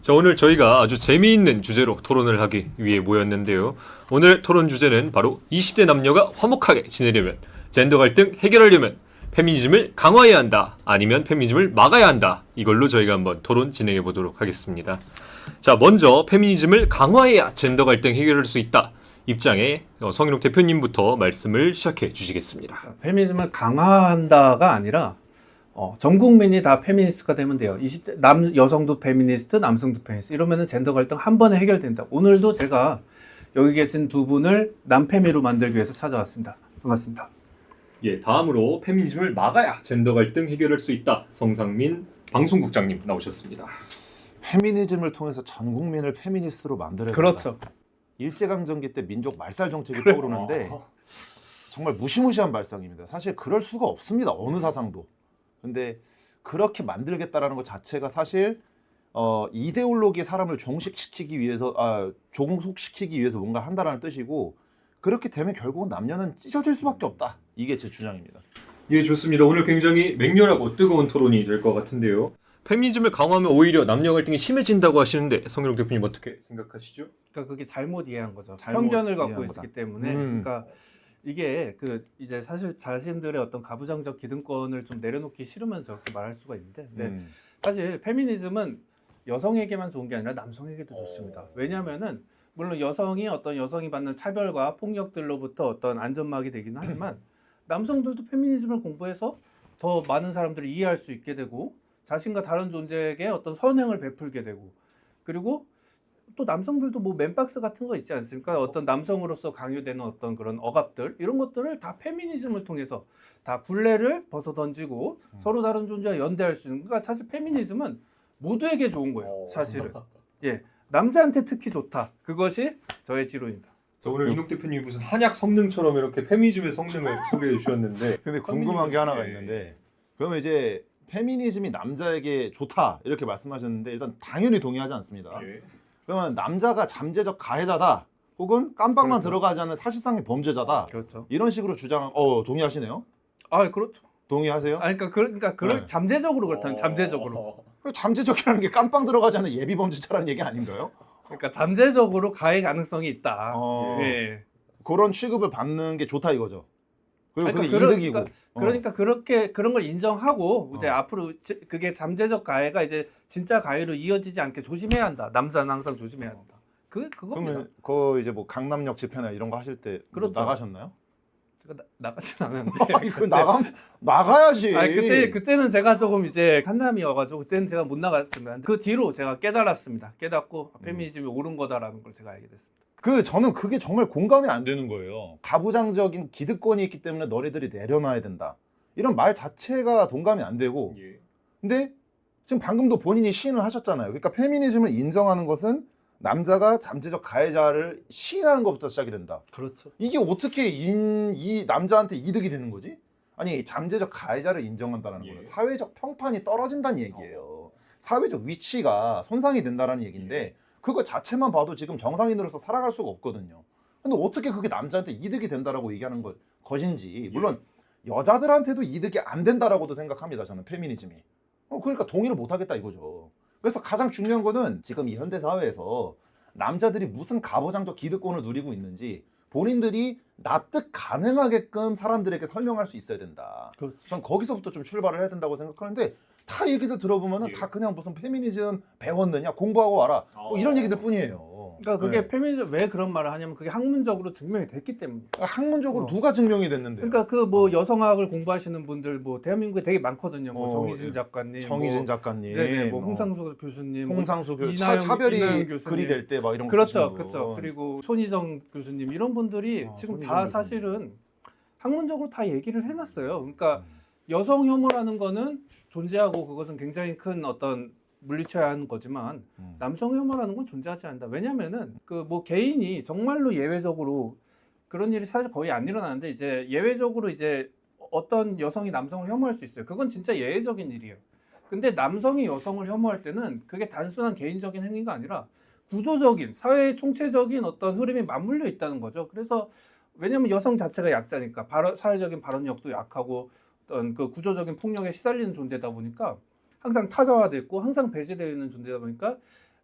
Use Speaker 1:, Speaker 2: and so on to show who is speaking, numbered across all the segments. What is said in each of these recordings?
Speaker 1: 자, 오늘 저희가 아주 재미있는 주제로 토론을 하기 위해 모였는데요. 오늘 토론 주제는 바로 20대 남녀가 화목하게 지내려면, 젠더 갈등 해결하려면 페미니즘을 강화해야 한다, 아니면 페미니즘을 막아야 한다. 이걸로 저희가 한번 토론 진행해 보도록 하겠습니다. 자, 먼저 페미니즘을 강화해야 젠더 갈등 해결할 수 있다 입장에 성인욱 대표님부터 말씀을 시작해 주시겠습니다.
Speaker 2: 페미니즘을 강화한다가 아니라 전 국민이 다 페미니스트가 되면 돼요. 20대 여성도 페미니스트, 남성도 페미니스트 이러면은 젠더 갈등 한 번에 해결된다. 오늘도 제가 여기 계신 두 분을 남페미로 만들기 위해서 찾아왔습니다. 반갑습니다.
Speaker 1: 예, 다음으로 페미니즘을 막아야 젠더 갈등 해결할 수 있다. 성상민 방송국장님 나오셨습니다.
Speaker 3: 페미니즘을 통해서 전 국민을 페미니스트로 만들어야 된다.
Speaker 2: 그렇죠.
Speaker 3: 일제강점기 때 민족 말살 정책이 떠오르는데 정말 무시무시한 발상입니다. 사실 그럴 수가 없습니다. 어느 사상도. 근데 그렇게 만들겠다라는 것 자체가 사실 이데올로기의 사람을 종속시키기 위해서 뭔가 한다라는 뜻이고, 그렇게 되면 결국은 남녀는 찢어질 수밖에 없다. 이게 제 주장입니다.
Speaker 1: 예, 좋습니다. 오늘 굉장히 맹렬하고 뜨거운 토론이 될 것 같은데요. 페미니즘을 강화하면 오히려 남녀 갈등이 심해진다고 하시는데 성인욱 대표님 어떻게 생각하시죠?
Speaker 2: 그러니까 그게 잘못 이해한 거죠.
Speaker 3: 잘못
Speaker 2: 편견을 갖고
Speaker 3: 이해한
Speaker 2: 있었기
Speaker 3: 거다.
Speaker 2: 때문에. 그러니까 이게 이제 사실 자신들의 어떤 가부장적 기득권을 좀 내려놓기 싫으면 저렇게 말할 수가 있는데, 근데 사실 페미니즘은 여성에게만 좋은 게 아니라 남성에게도 좋습니다. 왜냐하면은 물론 여성이 받는 차별과 폭력들로부터 어떤 안전막이 되기는 하지만 남성들도 페미니즘을 공부해서 더 많은 사람들을 이해할 수 있게 되고, 자신과 다른 존재에게 어떤 선행을 베풀게 되고, 그리고 또 남성들도 뭐 맨박스 같은 거 있지 않습니까? 어떤 남성으로서 강요되는 어떤 그런 억압들, 이런 것들을 다 페미니즘을 통해서 다 굴레를 벗어 던지고 서로 다른 존재와 연대할 수 있는. 그러니까 사실 페미니즘은 모두에게 좋은 거예요. 사실은. 예, 남자한테 특히 좋다. 그것이 저의 지론입니다.
Speaker 1: 자, 오늘 인욱 대표님이 무슨 한약 성능처럼 이렇게 페미니즘의 성능을 소개해 주셨는데
Speaker 3: 근데 궁금한 게 하나가 있는데, 그러면 이제 페미니즘이 남자에게 좋다 이렇게 말씀하셨는데, 일단 당연히 동의하지 않습니다.
Speaker 1: 예.
Speaker 3: 그러면 남자가 잠재적 가해자다, 혹은 깜빡만
Speaker 2: 그렇죠.
Speaker 3: 들어가지 않은 사실상의 범죄자다,
Speaker 2: 그렇죠.
Speaker 3: 이런 식으로 동의하시네요?
Speaker 2: 아, 그렇죠.
Speaker 3: 동의하세요?
Speaker 2: 그러니까
Speaker 3: 네.
Speaker 2: 잠재적으로 그렇다는 잠재적으로.
Speaker 3: 잠재적이라는 게 깜빵 들어가지 않은 예비 범죄자라는 얘기 아닌가요?
Speaker 2: 그러니까 잠재적으로 가해 가능성이 있다.
Speaker 3: 어,
Speaker 2: 예.
Speaker 3: 그런 취급을 받는 게 좋다 이거죠. 그리고 그게
Speaker 2: 그러니까
Speaker 3: 이득이고.
Speaker 2: 그러니까 그렇게 그런 걸 인정하고 이제
Speaker 3: 어.
Speaker 2: 앞으로 그게 잠재적 가해가 이제 진짜 가해로 이어지지 않게 조심해야 한다. 남자는 항상 조심해야 한다. 그겁니다.
Speaker 3: 그러면 그 이제 뭐 강남역 집회나 이런 거 하실 때 뭐
Speaker 2: 그렇죠.
Speaker 3: 나가셨나요?
Speaker 2: 제가 나가진 않았는데.
Speaker 3: 아니 그 나가야지.
Speaker 2: 그때는 제가 조금 이제 한남이어가지고 그때는 제가 못 나갔지만 그 뒤로 제가 깨달았습니다. 깨닫고 페미니즘이 옳은 거다라는 걸 제가 알게 됐습니다.
Speaker 3: 저는 그게 정말 공감이 안 되는 거예요. 가부장적인 기득권이 있기 때문에 너희들이 내려놔야 된다, 이런 말 자체가 동감이 안 되고.
Speaker 1: 예.
Speaker 3: 근데 지금 방금도 본인이 시인을 하셨잖아요. 그러니까 페미니즘을 인정하는 것은 남자가 잠재적 가해자를 시인하는 것부터 시작이 된다.
Speaker 2: 그렇죠.
Speaker 3: 이게 어떻게 이 남자한테 이득이 되는 거지? 아니, 잠재적 가해자를 인정한다는
Speaker 1: 예.
Speaker 3: 거는 사회적 평판이 떨어진다는 얘기예요. 사회적 위치가 손상이 된다는 얘기인데, 그거 자체만 봐도 지금 정상인으로서 살아갈 수가 없거든요. 근데 어떻게 그게 남자한테 이득이 된다라고 얘기하는 것인지. 물론 여자들한테도 이득이 안 된다라고도 생각합니다, 저는 페미니즘이. 그러니까 동의를 못 하겠다 이거죠. 그래서 가장 중요한 거는 지금 이 현대 사회에서 남자들이 무슨 가부장적 기득권을 누리고 있는지 본인들이 납득 가능하게끔 사람들에게 설명할 수 있어야 된다.
Speaker 2: 그렇죠.
Speaker 3: 전 거기서부터 좀 출발을 해야 된다고 생각하는데, 다 얘기들 들어보면은
Speaker 1: 예.
Speaker 3: 다 그냥 무슨 페미니즘 배웠느냐, 공부하고 와라, 뭐 이런 얘기들 뿐이에요.
Speaker 2: 그러니까 그게
Speaker 3: 네.
Speaker 2: 페미니즘 왜 그런 말을 하냐면 그게 학문적으로 증명이 됐기 때문이에요.
Speaker 3: 학문적으로 누가 증명이 됐는데요?
Speaker 2: 그러니까 여성학을 공부하시는 분들 뭐 대한민국에 되게 많거든요. 뭐 정희진 작가님,
Speaker 3: 정희진 작가님,
Speaker 2: 네네, 뭐 홍상수 교수님,
Speaker 3: 홍상수
Speaker 2: 뭐
Speaker 3: 교수,
Speaker 2: 이나영
Speaker 3: 차별이
Speaker 2: 교수님.
Speaker 3: 글이 될 때 막 이런 거
Speaker 2: 그렇죠,
Speaker 3: 쓰시는 분.
Speaker 2: 그렇죠. 그리고 손희정 교수님 이런 분들이 지금
Speaker 3: 손희정
Speaker 2: 다
Speaker 3: 교수님.
Speaker 2: 사실은 학문적으로 다 얘기를 해놨어요. 그러니까 여성 혐오라는 거는 존재하고 그것은 굉장히 큰 어떤 물리쳐야 하는 거지만 남성 혐오라는 건 존재하지 않는다. 왜냐면은 뭐 개인이 정말로 예외적으로 그런 일이 사실 거의 안 일어나는데 이제 예외적으로 이제 어떤 여성이 남성을 혐오할 수 있어요. 그건 진짜 예외적인 일이에요. 근데 남성이 여성을 혐오할 때는 그게 단순한 개인적인 행위가 아니라 구조적인 사회 총체적인 어떤 흐름이 맞물려 있다는 거죠. 그래서 왜냐하면 여성 자체가 약자니까 사회적인 발언력도 약하고 어떤 그 구조적인 폭력에 시달리는 존재다 보니까 항상 타자화됐고 항상 배제되어 있는 존재다 보니까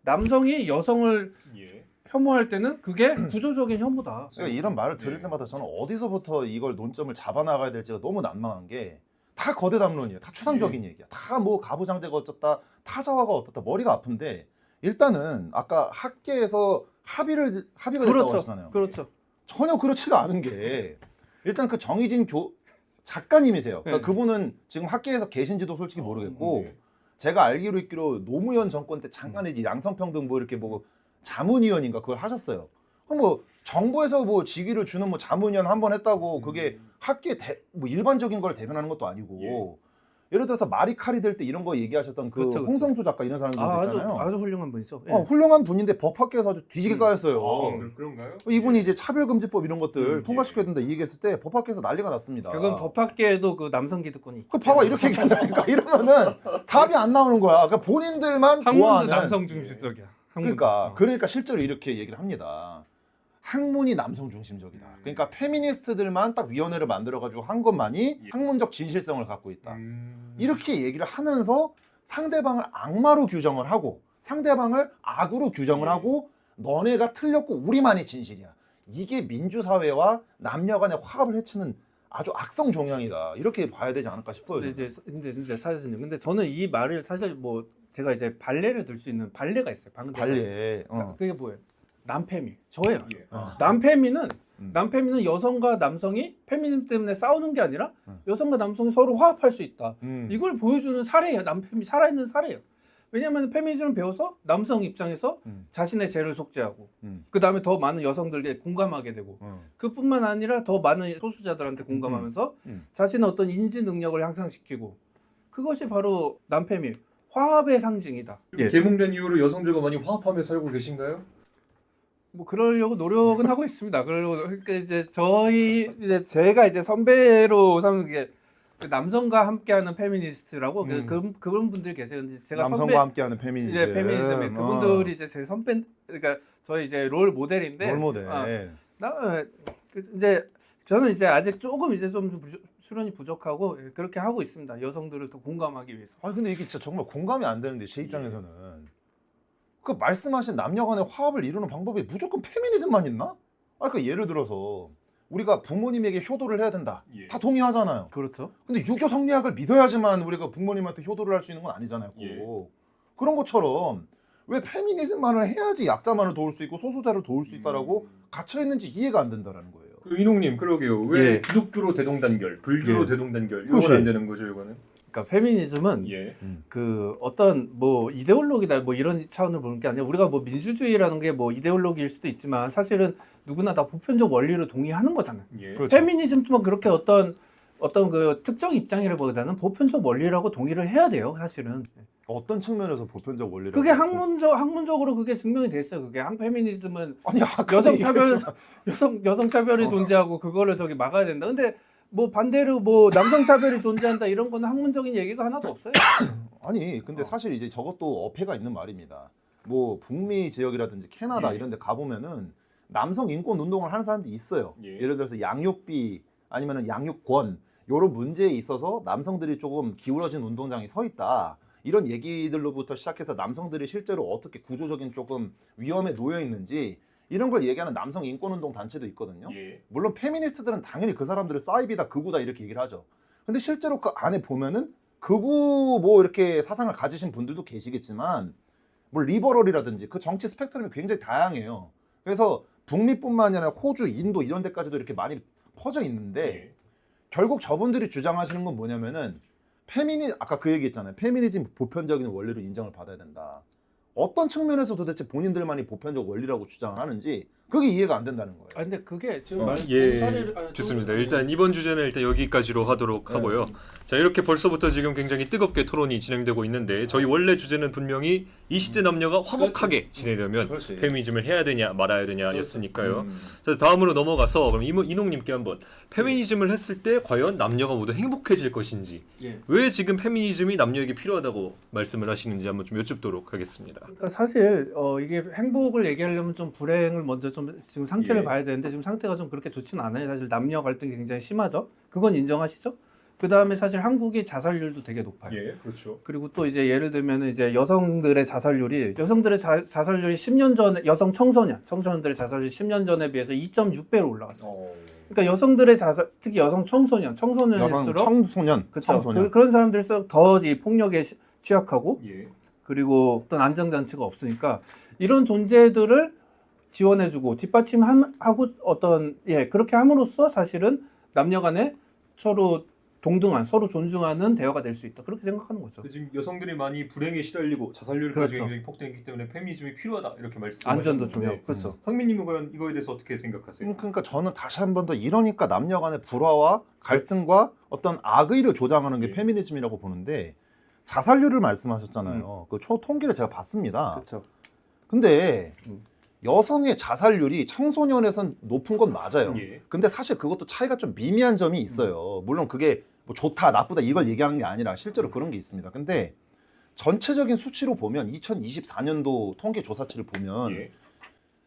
Speaker 2: 남성이 여성을
Speaker 1: 예.
Speaker 2: 혐오할 때는 그게 구조적인 혐오다.
Speaker 3: 제가 이런 말을 들을
Speaker 1: 네.
Speaker 3: 때마다 저는 어디서부터 이걸 논점을 잡아나가야 될지가 너무 난망한 게 다 거대 담론이에요. 다 추상적인 얘기야. 다 뭐 가부장제가 어쩌다 타자화가 어떻다 머리가 아픈데 일단은 아까 학계에서 합의가 됐다고
Speaker 2: 그렇죠.
Speaker 3: 하시잖아요.
Speaker 2: 그렇죠.
Speaker 3: 전혀 그렇지가 않은 게 일단 그 정희진 작가님이세요. 그러니까
Speaker 2: 네.
Speaker 3: 그분은 지금 학계에서 계신지도 솔직히 모르겠고
Speaker 1: 네.
Speaker 3: 제가 알기로 있기로 노무현 정권 때 잠깐 이제 양성평등 뭐 이렇게 뭐 자문위원인가 그걸 하셨어요. 그럼 뭐 정부에서 뭐 직위를 주는 뭐 자문위원 한 번 했다고 그게 학계 뭐 일반적인 걸 대변하는 것도 아니고 예를 들어서 말이 칼이 될 때 이런 거 얘기하셨던 그
Speaker 2: 그렇죠, 그렇죠.
Speaker 3: 홍성수 작가 이런 사람들도
Speaker 2: 아주
Speaker 3: 있잖아요.
Speaker 2: 아주 훌륭한 분이죠. 예.
Speaker 3: 훌륭한 분인데 법학계에서 아주 뒤지게 까였어요.
Speaker 1: 그런가요?
Speaker 3: 이분이 이제 차별금지법 이런 것들
Speaker 1: 예.
Speaker 3: 통과시켜야 된다 이 얘기했을 때 법학계에서 난리가 났습니다.
Speaker 2: 그건 법학계에도 그 남성 기득권이 있기
Speaker 3: 그 봐봐
Speaker 2: 때문에.
Speaker 3: 이렇게 얘기한다니까 이러면은 답이 안 나오는 거야. 그러니까 본인들만
Speaker 2: 학문도
Speaker 3: 좋아하는
Speaker 2: 남성 중심적이야. 학문도.
Speaker 3: 그러니까 실제로 이렇게 얘기를 합니다. 학문이 남성 중심적이다. 그러니까 페미니스트들만 딱 위원회를 만들어가지고 한 것만이 학문적 진실성을 갖고 있다. 이렇게 얘기를 하면서 상대방을 악마로 규정을 하고 상대방을 악으로 규정을 하고 너네가 틀렸고 우리만이 진실이야. 이게 민주사회와 남녀 간의 화합을 해치는 아주 악성 종양이다. 이렇게 봐야 되지 않을까 싶어요.
Speaker 2: 근데 사실은요. 근데 저는 이 말을 사실 뭐 제가 이제 발레를 들 수 있는 발레가 있어요. 방금
Speaker 3: 발레.
Speaker 2: 그게 뭐예요? 남페미. 저예요.
Speaker 3: 어.
Speaker 2: 남페미는 여성과 남성이 페미니즘 때문에 싸우는 게 아니라 여성과 남성이 서로 화합할 수 있다. 이걸 보여주는 사례예요. 남페미 살아있는 사례예요. 왜냐하면 페미니즘을 배워서 남성 입장에서 자신의 죄를 속죄하고 그 다음에 더 많은 여성들에게 공감하게 되고 그뿐만 아니라 더 많은 소수자들한테 공감하면서 자신의 어떤 인지 능력을 향상시키고 그것이 바로 남페미 화합의 상징이다.
Speaker 1: 개몽된 이후로 여성들과 많이 화합하며 살고 계신가요?
Speaker 2: 뭐 그러려고 노력은 하고 있습니다. 그러니까 이제 제가 이제 선배로 삼는 게 그 남성과 함께하는 페미니스트라고 그런 분들이 계세요. 근데 제가
Speaker 3: 남성과 함께하는 페미니즘.
Speaker 2: 이제 페미니즘에 그분들이 이제 제 선배 그러니까 저희 이제 롤 모델인데
Speaker 3: 롤 모델.
Speaker 2: 이제 저는 이제 아직 조금 이제 좀 수련이 부족하고 그렇게 하고 있습니다. 여성들을 더 공감하기 위해서.
Speaker 3: 아 근데 이게 진짜 정말 공감이 안 되는데 제 입장에서는 그 말씀하신 남녀 간의 화합을 이루는 방법이 무조건 페미니즘만 있나? 그러니까 예를 들어서 우리가 부모님에게 효도를 해야 된다. 다 동의하잖아요.
Speaker 2: 그렇죠.
Speaker 3: 근데 유교 성리학을 믿어야지만 우리가 부모님한테 효도를 할 수 있는 건 아니잖아요. 꼭. 그런 것처럼 왜 페미니즘만을 해야지 약자만을 도울 수 있고 소수자를 도울 수 있다라고 갇혀 있는지 이해가 안 된다라는 거예요.
Speaker 1: 그 이농님 그러게요. 왜
Speaker 2: 예.
Speaker 1: 기독교로 대동단결, 불교로
Speaker 2: 예.
Speaker 1: 대동단결
Speaker 3: 그렇지.
Speaker 1: 이건 안 되는 거죠, 이거는?
Speaker 2: 그러니까 페미니즘은 그 어떤 뭐 이데올로기다 뭐 이런 차원을 보는 게 아니라 우리가 뭐 민주주의라는 게 뭐 이데올로기일 수도 있지만 사실은 누구나 다 보편적 원리를 동의하는 거잖아요.
Speaker 1: 그렇죠.
Speaker 2: 페미니즘도 그렇게 어떤 그 특정 입장이라기보다는 보편적 원리라고 동의를 해야 돼요, 사실은.
Speaker 3: 어떤 측면에서 보편적 원리를
Speaker 2: 그게 학문적으로 그게 증명이 됐어요. 그게 페미니즘은
Speaker 3: 아니 아까
Speaker 2: 여성 차별이 존재하고 그거를 저기 막아야 된다. 근데 뭐 반대로 뭐 남성 차별이 존재한다 이런 거는 학문적인 얘기가 하나도 없어요.
Speaker 3: 아니 근데 사실 이제 저것도 어폐가 있는 말입니다. 뭐 북미 지역이라든지 캐나다 이런 데 가보면은 남성 인권 운동을 하는 사람들이 있어요. 예를 들어서 양육비 아니면은 양육권 이런 문제에 있어서 남성들이 조금 기울어진 운동장에 서 있다. 이런 얘기들로부터 시작해서 남성들이 실제로 어떻게 구조적인 조금 위험에 놓여 있는지 이런 걸 얘기하는 남성 인권운동 단체도 있거든요. 물론 페미니스트들은 당연히 그 사람들을 사이비다 극우다 이렇게 얘기를 하죠. 근데 실제로 그 안에 보면은 극우 뭐 이렇게 사상을 가지신 분들도 계시겠지만 뭐 리버럴이라든지 그 정치 스펙트럼이 굉장히 다양해요. 그래서 북미뿐만 아니라 호주, 인도 이런 데까지도 이렇게 많이 퍼져 있는데 결국 저분들이 주장하시는 건 뭐냐면은 아까 그 얘기 했잖아요. 페미니즘 보편적인 원리로 인정을 받아야 된다. 어떤 측면에서 도대체 본인들만이 보편적 원리라고 주장을 하는지 그게 이해가 안 된다는 거예요.
Speaker 2: 근데 그게 지금
Speaker 1: 좋습니다. 일단 이번 주제는 일단 여기까지로 하도록 하고요. 자, 이렇게 벌써부터 지금 굉장히 뜨겁게 토론이 진행되고 있는데 저희 원래 주제는 분명히 20대 남녀가 화목하게 지내려면 페미니즘을 해야 되냐 말아야 되냐였으니까요. 자, 다음으로 넘어가서 그럼 이농님께 한번 페미니즘을 했을 때 과연 남녀가 모두 행복해질 것인지 왜 지금 페미니즘이 남녀에게 필요하다고 말씀을 하시는지 한번 좀 여쭙도록 하겠습니다.
Speaker 2: 그러니까 사실 이게 행복을 얘기하려면 좀 불행을 먼저 좀 지금 상태를 봐야 되는데 지금 상태가 좀 그렇게 좋지는 않아요. 사실 남녀 갈등이 굉장히 심하죠. 그건 인정하시죠? 그 다음에 사실 한국이 자살률도 되게 높아요.
Speaker 1: 예, 그렇죠.
Speaker 2: 그리고 또 이제 예를 들면 이제 여성들의 자살률이 10년 전에 여성 청소년들의 자살률이 10년 전에 비해서 2.6배로 올라갔어요. 그러니까 여성들의 자살, 특히 여성 청소년일수록
Speaker 3: 청소년,
Speaker 2: 그렇죠.
Speaker 3: 청소년.
Speaker 2: 그런 사람들일수록 더 이 폭력에 취약하고
Speaker 1: 예.
Speaker 2: 그리고 어떤 안정장치가 없으니까 이런 존재들을 지원해주고 뒷받침하고 어떤 그렇게 함으로써 사실은 남녀간에 서로 동등한 서로 존중하는 대화가 될 수 있다 그렇게 생각하는 거죠.
Speaker 1: 지금 여성들이 많이 불행에 시달리고 자살률까지
Speaker 2: 그렇죠.
Speaker 1: 굉장히 폭등했기 때문에 페미니즘이 필요하다 이렇게 말씀하셨는데
Speaker 2: 안전도 중요하고 그렇죠.
Speaker 1: 성민님은 이거에 대해서 어떻게 생각하세요?
Speaker 3: 그러니까 저는 다시 한 번 더 이러니까 남녀 간의 불화와 갈등과 어떤 악의를 조장하는 게
Speaker 1: 예.
Speaker 3: 페미니즘이라고 보는데 자살률을 말씀하셨잖아요. 그 통계를 제가 봤습니다.
Speaker 2: 그렇죠.
Speaker 3: 근데 여성의 자살률이 청소년에선 높은 건 맞아요.
Speaker 1: 예.
Speaker 3: 근데 사실 그것도 차이가 좀 미미한 점이 있어요. 물론 그게 뭐 좋다, 나쁘다 이걸 얘기하는 게 아니라 실제로 그런 게 있습니다. 근데 전체적인 수치로 보면 2024년도 통계 조사치를 보면
Speaker 1: 예.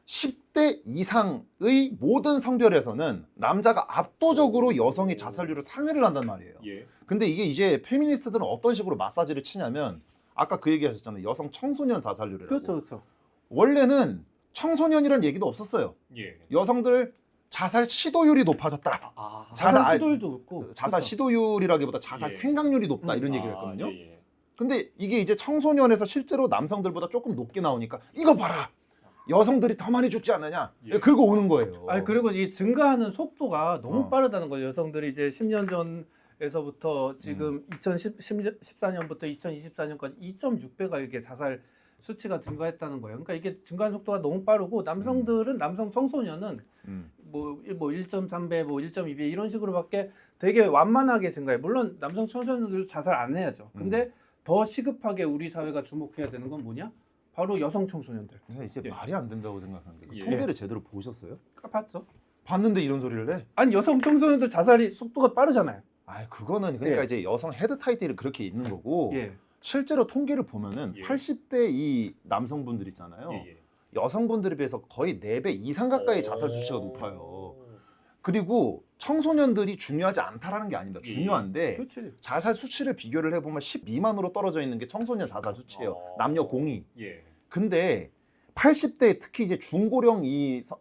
Speaker 3: 10대 이상의 모든 성별에서는 남자가 압도적으로 여성의 자살률을 상회를 한단 말이에요.
Speaker 1: 예.
Speaker 3: 근데 이게 이제 페미니스트들은 어떤 식으로 마사지를 치냐면 아까 그 얘기 하셨잖아요. 여성 청소년 자살률이라고.
Speaker 2: 그렇죠, 그렇죠.
Speaker 3: 원래는 청소년이라는 얘기도 없었어요.
Speaker 1: 예.
Speaker 3: 여성들 자살 시도율이 높아졌다.
Speaker 2: 자살 시도율도 높고
Speaker 3: 자살
Speaker 2: 그렇죠.
Speaker 3: 시도율이라기보다 자살
Speaker 1: 예.
Speaker 3: 생각률이 높다 이런 얘기를 했거든요.
Speaker 1: 예, 예.
Speaker 3: 근데 이게 이제 청소년에서 실제로 남성들보다 조금 높게 나오니까 이거 봐라. 여성들이 더 많이 죽지 않느냐.
Speaker 1: 예.
Speaker 3: 긁어 오는 거예요.
Speaker 2: 아니 그리고 이 증가하는 속도가 너무
Speaker 3: 어.
Speaker 2: 빠르다는 거죠. 여성들이 이제 10년 전에서부터 지금 2014년부터 2024년까지 2.6배가 이렇게 자살 수치가 증가했다는 거예요. 그러니까 이게 증가하는 속도가 너무 빠르고 남성들은 남성 청소년은 뭐 1.3배, 뭐 1.2배 이런 식으로밖에 되게 완만하게 증가해. 물론 남성 청소년들도 자살 안 해야죠. 근데 더 시급하게 우리 사회가 주목해야 되는 건 뭐냐? 바로 여성 청소년들.
Speaker 3: 내가 이제
Speaker 1: 예.
Speaker 3: 말이 안 된다고 생각하는 게
Speaker 1: 예.
Speaker 3: 통계를 제대로 보셨어요?
Speaker 2: 봤죠?
Speaker 3: 봤는데 이런 소리를 해?
Speaker 2: 아니 여성 청소년들 자살이 속도가 빠르잖아요.
Speaker 3: 아, 그거는 그러니까
Speaker 2: 예.
Speaker 3: 이제 여성 헤드 타이틀이 그렇게 있는 거고
Speaker 2: 예.
Speaker 3: 실제로 통계를 보면은
Speaker 1: 예.
Speaker 3: 80대 이 남성분들 있잖아요.
Speaker 1: 예, 예.
Speaker 3: 여성분들에 비해서 거의 4배 이상 가까이 자살 수치가 높아요. 그리고 청소년들이 중요하지 않다라는 게 아닙니다.
Speaker 1: 예.
Speaker 3: 중요한데
Speaker 2: 그렇지.
Speaker 3: 자살 수치를 비교를 해보면 10 미만으로 떨어져 있는 게 청소년 자살 수치예요. 남녀 공이.
Speaker 1: 예.
Speaker 3: 근데 80대 특히 이제 중고령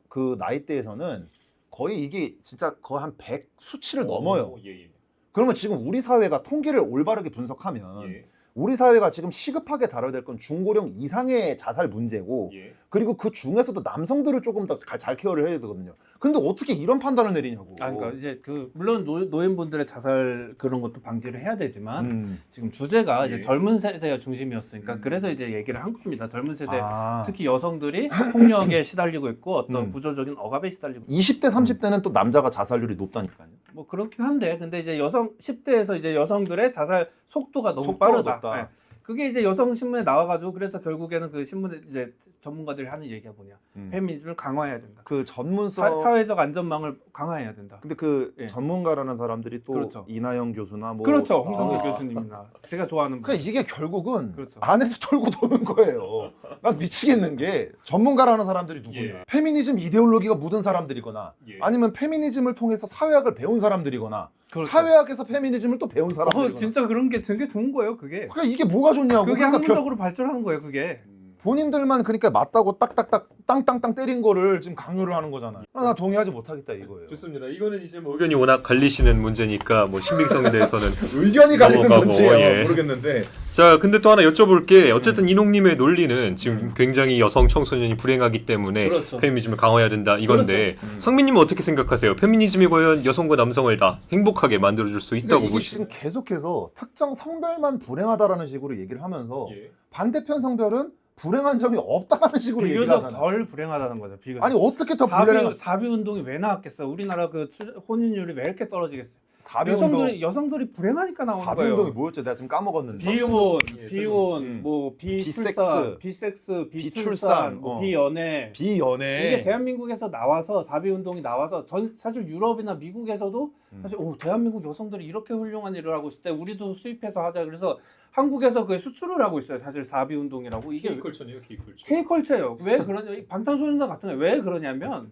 Speaker 3: 그 나이대에서는 거의 이게 진짜 거의 한 100 수치를 넘어요.
Speaker 1: 예, 예.
Speaker 3: 그러면 지금 우리 사회가 통계를 올바르게 분석하면
Speaker 1: 예.
Speaker 3: 우리 사회가 지금 시급하게 다뤄야 될 건 중고령 이상의 자살 문제고
Speaker 1: 예.
Speaker 3: 그리고 그 중에서도 남성들을 조금 더 잘 케어를 해야 되거든요. 근데 어떻게 이런 판단을 내리냐고.
Speaker 2: 아, 그러니까 이제 그 물론 노인분들의 자살 그런 것도 방지를 해야 되지만 지금 주제가
Speaker 1: 예.
Speaker 2: 이제 젊은 세대가 중심이었으니까
Speaker 1: 음.
Speaker 2: 그래서 이제 얘기를 한 겁니다. 젊은 세대
Speaker 3: 아.
Speaker 2: 특히 여성들이 폭력에 시달리고 있고 어떤
Speaker 3: 음.
Speaker 2: 구조적인 억압에 시달리고 있고
Speaker 3: 20대 30대는 또 남자가 자살률이 높다니까요.
Speaker 2: 뭐 그렇긴 한데 근데 이제 여성 10대에서 이제 여성들의 자살 속도가 너무
Speaker 3: 속도가
Speaker 2: 빠르다.
Speaker 3: 높다.
Speaker 2: 네. 그게 이제 여성 신문에 나와가지고 그래서 결국에는 그 신문에 이제 전문가들이 하는 얘기가 뭐냐 페미니즘을 강화해야 된다.
Speaker 3: 그 전문성
Speaker 2: 사회적 안전망을 강화해야 된다.
Speaker 3: 근데 그
Speaker 2: 예.
Speaker 3: 전문가라는 사람들이 또
Speaker 2: 그렇죠.
Speaker 3: 이나영 교수나 뭐
Speaker 2: 그렇죠. 홍성재
Speaker 3: 아.
Speaker 2: 교수님이나 제가 좋아하는 분.
Speaker 3: 그러니까 이게 결국은
Speaker 2: 그렇죠.
Speaker 3: 안에서 돌고 도는 거예요. 난 미치겠는 게 전문가라는 사람들이 누구냐.
Speaker 1: 예.
Speaker 3: 페미니즘 이데올로기가 묻은 사람들이거나
Speaker 1: 예.
Speaker 3: 아니면 페미니즘을 통해서 사회학을 배운 사람들이거나
Speaker 2: 그렇죠.
Speaker 3: 사회학에서 페미니즘을 또 배운 사람들이거나.
Speaker 2: 진짜 그런 게 되게 좋은 거예요. 그게.
Speaker 3: 그러니까 이게 뭐가 좋냐고.
Speaker 2: 그게
Speaker 3: 그러니까
Speaker 2: 학문적으로 발전하는 거예요. 그게.
Speaker 3: 본인들만 그러니까 맞다고 딱딱딱 땅땅땅 때린 거를 지금 강요를 하는 거잖아요. 나 동의하지 못하겠다 이거예요.
Speaker 1: 좋습니다. 이거는 이제 뭐 의견이 워낙 갈리시는 문제니까 뭐 신빙성에 대해서는
Speaker 3: 의견이 갈리는
Speaker 1: 넘어가고,
Speaker 3: 문제예요.
Speaker 1: 예.
Speaker 3: 모르겠는데.
Speaker 1: 자, 근데 또 하나 여쭤볼게. 어쨌든 이농님의 논리는 지금 굉장히 여성 청소년이 불행하기 때문에
Speaker 2: 그렇죠.
Speaker 1: 페미니즘을 강화해야 된다 이건데 성민님은 어떻게 생각하세요? 페미니즘이 과연 여성과 남성을 다 행복하게 만들어줄 수 있다고
Speaker 3: 이게
Speaker 1: 보시나요?
Speaker 3: 지금 계속해서 특정 성별만 불행하다라는 식으로 얘기를 하면서
Speaker 1: 예.
Speaker 3: 반대편 성별은 불행한 점이 없다라는 식으로 얘기를
Speaker 2: 비교적
Speaker 3: 하잖아요.
Speaker 2: 덜 불행하다는 거죠. 비교적.
Speaker 3: 아니 어떻게 더 불행한
Speaker 2: 사비 운동이 왜 나왔겠어? 우리나라 그 혼인율이 왜 이렇게 떨어지겠어?
Speaker 3: 사비 운동
Speaker 2: 여성들이 불행하니까 나오는
Speaker 3: 사비
Speaker 2: 거예요.
Speaker 3: 운동이 뭐였죠? 내가 지금 까먹었는데.
Speaker 2: 비혼,
Speaker 1: 예,
Speaker 2: 비혼, 뭐 비출산, 비섹스, 비출산, 뭐 비연애.
Speaker 3: 비연애.
Speaker 2: 이게 대한민국에서 나와서 사비 운동이 나와서 사실 유럽이나 미국에서도 사실 대한민국 여성들이 이렇게 훌륭한 일을 하고 있을 때 우리도 수입해서 하자. 그래서 한국에서 그 수출을 하고 있어요. 사실 사비 운동이라고 이게
Speaker 1: K컬처네요, K컬처.
Speaker 2: K컬처예요. 왜 그러냐? 방탄소년단 같은 게 왜 그러냐면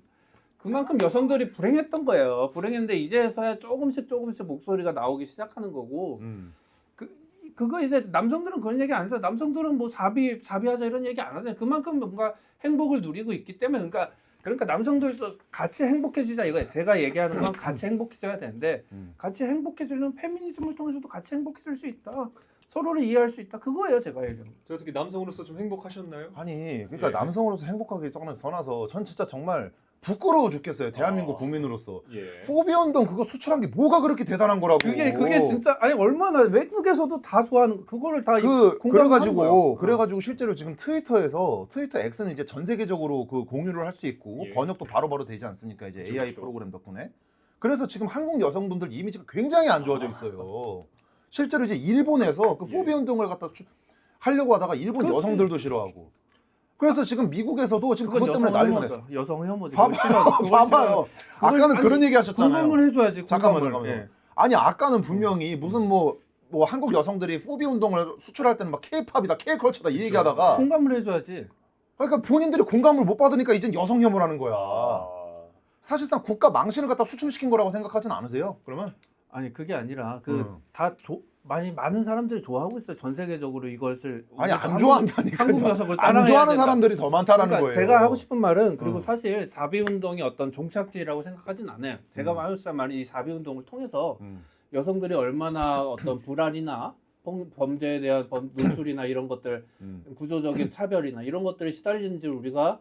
Speaker 2: 그만큼 여성들이 불행했던 거예요. 불행했는데 이제서야 조금씩 목소리가 나오기 시작하는 거고 그거 이제 남성들은 그런 얘기 안 해서 남성들은 뭐 사비하자 이런 얘기 안 하잖아요. 그만큼 뭔가 행복을 누리고 있기 때문에 그러니까 남성들도 같이 행복해지자 이거예요. 제가 얘기하는 건 같이 행복해져야 되는데 같이 행복해지는 페미니즘을 통해서도 같이 행복해질 수 있다. 서로를 이해할 수 있다. 그거예요, 제가 얘기하는 거.
Speaker 1: 저 어떻게 남성으로서 좀 행복하셨나요?
Speaker 3: 아니 그러니까
Speaker 1: 예.
Speaker 3: 남성으로서 행복하기 떠나서 전 진짜 정말 부끄러워 죽겠어요. 대한민국 국민으로서.
Speaker 1: 예.
Speaker 3: 포비아 운동 그거 수출한 게 뭐가 그렇게 대단한 거라고.
Speaker 2: 그게 진짜 아니 얼마나 외국에서도 다 좋아하는 그거를 다 공감하는 거예요.
Speaker 3: 그래가지고 실제로 지금 트위터 X는 이제 전 세계적으로 그 공유를 할 수 있고
Speaker 1: 예.
Speaker 3: 번역도 바로바로 되지 않습니까? 이제
Speaker 1: 그렇죠,
Speaker 3: AI
Speaker 1: 그렇죠.
Speaker 3: 프로그램 덕분에. 그래서 지금 한국 여성분들 이미지가 굉장히 안 좋아져 있어요. 실제로 이제 일본에서 그
Speaker 1: 예.
Speaker 3: 포비아 운동을 갖다 하려고 하다가 일본
Speaker 2: 그렇지.
Speaker 3: 여성들도 싫어하고. 그래서 지금 미국에서도 지금 그것 때문에 난리가 나요.
Speaker 2: 여성 혐오지.
Speaker 3: 봐봐요. 아까는 그런 얘기 하셨잖아요.
Speaker 2: 공감을 해줘야지.
Speaker 3: 잠깐만요.
Speaker 2: 예.
Speaker 3: 아니 아까는 분명히 무슨 뭐 한국 여성들이 포비 운동을 수출할 때는 막 K-팝이다, K-컬처다 이
Speaker 1: 그렇죠.
Speaker 3: 얘기하다가
Speaker 2: 공감을 해줘야지.
Speaker 3: 그러니까 본인들이 공감을 못 받으니까 이젠 여성 혐오라는 거야. 사실상 국가 망신을 갖다 수출시킨 거라고 생각하지는 않으세요? 그러면?
Speaker 2: 아니 그게 아니라 많은 사람들이 좋아하고 있어요. 전 세계적으로 이것을
Speaker 3: 아니 안 좋아한다니까요.
Speaker 2: 한국 여성을
Speaker 3: 안
Speaker 2: 따라해야
Speaker 3: 좋아하는
Speaker 2: 된다.
Speaker 3: 사람들이 더 많다라는
Speaker 2: 그러니까
Speaker 3: 거예요.
Speaker 2: 제가 하고 싶은 말은 그리고 사실 사비 운동이 어떤 종착지라고 생각하진 않아요. 제가 하고 싶은 말은 이 사비 운동을 통해서 여성들이 얼마나 어떤 불안이나 범죄에 대한 노출이나 이런 것들 구조적인 차별이나 이런 것들이 시달리는지 우리가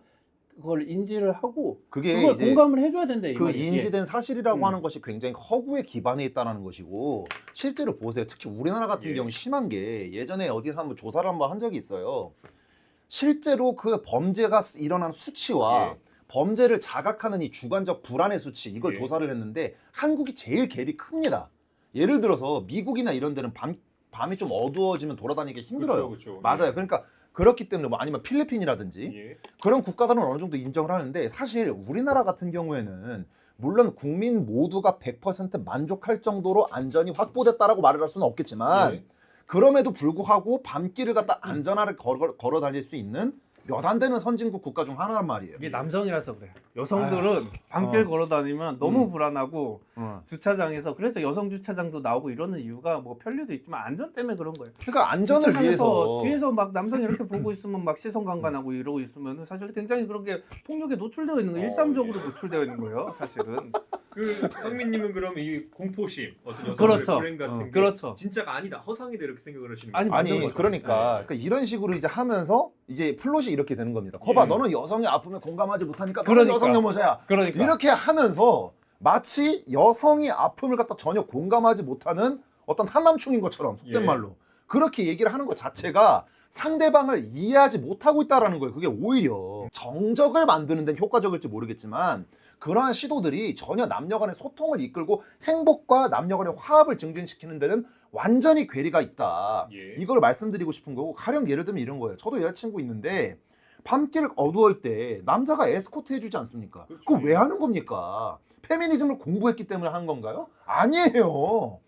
Speaker 2: 그걸 인지를 하고
Speaker 3: 그게
Speaker 2: 그걸
Speaker 3: 이제
Speaker 2: 공감을 해줘야 된다 이
Speaker 3: 그
Speaker 2: 말이에요.
Speaker 3: 인지된 사실이라고 하는 것이 굉장히 허구에 기반해 있다는 것이고 실제로 보세요. 특히 우리나라 같은
Speaker 1: 예.
Speaker 3: 경우 심한 게 예전에 어디서 한번 조사를 한번 한 적이 있어요. 실제로 그 범죄가 일어난 수치와
Speaker 1: 예.
Speaker 3: 범죄를 자각하는 이 주관적 불안의 수치 이걸
Speaker 1: 예.
Speaker 3: 조사를 했는데 한국이 제일 갭이 큽니다. 예를 들어서 미국이나 이런 데는 밤이 좀 어두워지면 돌아다니기 힘들어요.
Speaker 1: 그렇죠.
Speaker 3: 맞아요. 그러니까 그렇기 때문에 뭐 아니면 필리핀이라든지
Speaker 1: 예.
Speaker 3: 그런 국가들은 어느 정도 인정을 하는데 사실 우리나라 같은 경우에는 물론 국민 모두가 100% 만족할 정도로 안전이 확보됐다라고 말을 할 수는 없겠지만
Speaker 1: 예.
Speaker 3: 그럼에도 불구하고 밤길을 갖다 안전하게 걸어 다닐 수 있는 몇 안 되는 선진국 국가 중 하나란 말이에요.
Speaker 2: 이게 남성이라서 그래. 여성들은 밤길 걸어 다니면 너무 불안하고 주차장에서 그래서 여성 주차장도 나오고 이러는 이유가 뭐 편리도 있지만 안전 때문에 그런 거예요.
Speaker 3: 그러니까 안전을
Speaker 2: 주차장에서
Speaker 3: 위해서
Speaker 2: 뒤에서 막 남성이 이렇게 보고 있으면 막 시선 강간하고 이러고 있으면 사실 굉장히 그런 게 폭력에 노출되어 있는 거예요. 일상적으로 노출되어 있는 거예요. 사실은.
Speaker 1: 그 성민님은 그럼 이 공포심 어떤 여성의
Speaker 2: 그렇죠.
Speaker 1: 불행 같은 게
Speaker 2: 그렇죠.
Speaker 1: 진짜가 아니다 허상이다 이렇게 생각을 하시는
Speaker 2: 아니,
Speaker 1: 거예요?
Speaker 3: 아니
Speaker 2: 맞는 거죠.
Speaker 3: 그러니까 이런 식으로 이제 하면서 이제 플롯이 이렇게 되는 겁니다. 거봐
Speaker 1: 예.
Speaker 3: 너는 여성의 아픔에 공감하지 못하니까 너는
Speaker 2: 그러니까.
Speaker 3: 여성 혐오자야.
Speaker 2: 그러니까.
Speaker 3: 이렇게 하면서 마치 여성의 아픔을 갖다 전혀 공감하지 못하는 어떤 한남충인 것처럼 속된
Speaker 1: 예.
Speaker 3: 말로 그렇게 얘기를 하는 것 자체가 상대방을 이해하지 못하고 있다라는 거예요. 그게 오히려 정적을 만드는 데는 효과적일지 모르겠지만 그러한 시도들이 전혀 남녀 간의 소통을 이끌고 행복과 남녀 간의 화합을 증진시키는 데는 완전히 괴리가 있다.
Speaker 1: 예.
Speaker 3: 이걸 말씀드리고 싶은 거고 가령 예를 들면 이런 거예요. 저도 여자친구 있는데 밤길 어두울 때 남자가 에스코트 해주지 않습니까?
Speaker 1: 그렇죠.
Speaker 3: 그거 왜 하는 겁니까? 페미니즘을 공부했기 때문에 하는 건가요? 아니에요.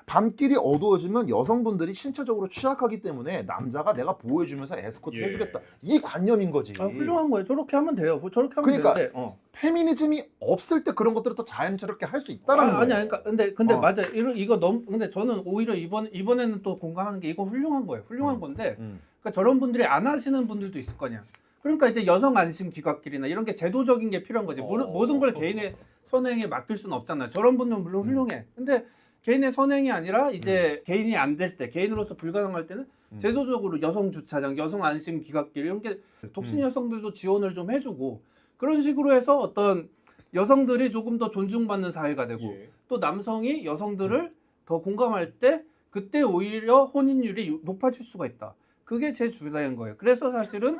Speaker 3: 밤길이 어두워지면 여성분들이 신체적으로 취약하기 때문에 남자가 내가 보호해주면서 에스코트
Speaker 1: 예.
Speaker 3: 해주겠다. 이 관념인 거지.
Speaker 2: 아, 훌륭한 거예요. 저렇게 하면 돼요. 저렇게 하면
Speaker 3: 그러니까
Speaker 2: 되는데.
Speaker 3: 페미니즘이 없을 때 그런 것들을 또 자연스럽게 할 수 있다라는 거예요.
Speaker 2: 아니, 그러니까 근데
Speaker 3: 어.
Speaker 2: 맞아. 이거 너무 근데 저는 오히려 이번에는 또 공감하는 게 이거 훌륭한 거예요. 훌륭한 건데. 그러니까 저런 분들이 안 하시는 분들도 있을 거냐. 그러니까 이제 여성 안심 기각길이나 이런 게 제도적인 게 필요한 거지. 모든 걸 개인의 선행에 맡길 수는 없잖아요. 저런 분들은 물론 훌륭해. 근데 개인의 선행이 아니라 이제 개인이 안 될 때, 개인으로서 불가능할 때는 제도적으로 여성 주차장, 여성 안심 기각길 이런 게 독신 여성들도 지원을 좀 해주고 그런 식으로 해서 어떤 여성들이 조금 더 존중받는 사회가 되고
Speaker 1: 예.
Speaker 2: 또 남성이 여성들을 더 공감할 때 그때 오히려 혼인율이 높아질 수가 있다. 그게 제 주장인 거예요. 그래서 사실은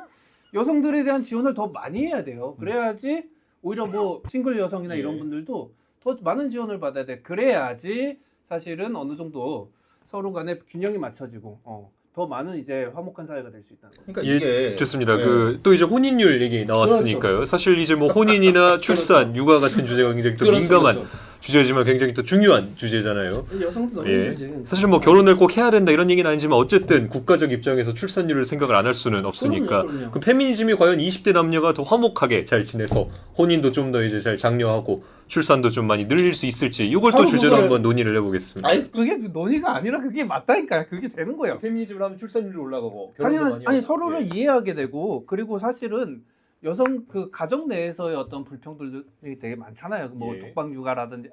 Speaker 2: 여성들에 대한 지원을 더 많이 해야 돼요. 그래야지 오히려 뭐 싱글 여성이나
Speaker 1: 예.
Speaker 2: 이런 분들도 더 많은 지원을 받아야 돼. 그래야지 사실은 어느 정도 서로 간에 균형이 맞춰지고 더 많은 이제 화목한 사회가 될 수 있다는 거죠.
Speaker 3: 그러니까
Speaker 1: 예,
Speaker 3: 이게
Speaker 1: 좋습니다.
Speaker 3: 네.
Speaker 1: 또 이제 혼인율 얘기 나왔으니까요. 사실 이제 뭐 혼인이나 출산, 육아 같은 주제가 굉장히 또 민감한 주제지만 굉장히 또 중요한 주제잖아요.
Speaker 2: 여성도 너무
Speaker 1: 예.
Speaker 2: 힘들지.
Speaker 1: 사실 뭐 결혼을 꼭 해야 된다 이런 얘기는 아니지만 어쨌든 국가적 입장에서 출산율을 생각을 안 할 수는 없으니까.
Speaker 2: 그럼요.
Speaker 1: 그럼 페미니즘이 과연 20대 남녀가 더 화목하게 잘 지내서 혼인도 좀 더 이제 잘 장려하고 출산도 좀 많이 늘릴 수 있을지 이걸 또
Speaker 2: 바로
Speaker 1: 주제로
Speaker 2: 그거예요.
Speaker 1: 한번 논의를 해보겠습니다.
Speaker 2: 아니 그게 논의가 아니라 그게 맞다니까. 그게 되는 거예요.
Speaker 1: 페미니즘을 하면 출산율이 올라가고
Speaker 2: 당연히 아니 서로를 이해하게 되고 그리고 사실은 여성 그 가정 내에서의 어떤 불평들이 되게 많잖아요. 뭐
Speaker 1: 예.
Speaker 2: 독박육아라든지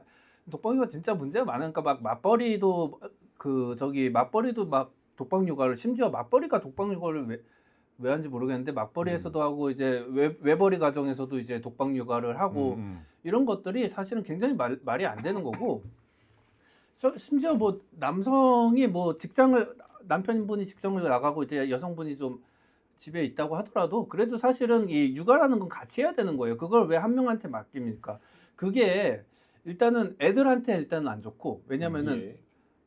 Speaker 2: 독박육아 진짜 문제가 많으니까 막 맞벌이도 맞벌이도 막 독박육아를 심지어 맞벌이가 독박육아를 왜 하는지 모르겠는데 맞벌이에서도 하고 이제 외벌이 가정에서도 이제 독박육아를 하고 이런 것들이 사실은 굉장히 말이 안 되는 거고 심지어 뭐 남성이 뭐 남편분이 직장을 나가고 이제 여성분이 좀 집에 있다고 하더라도 그래도 사실은 이 육아라는 건 같이 해야 되는 거예요. 그걸 왜 한 명한테 맡깁니까? 그게 일단은 애들한테 일단은 안 좋고 왜냐면은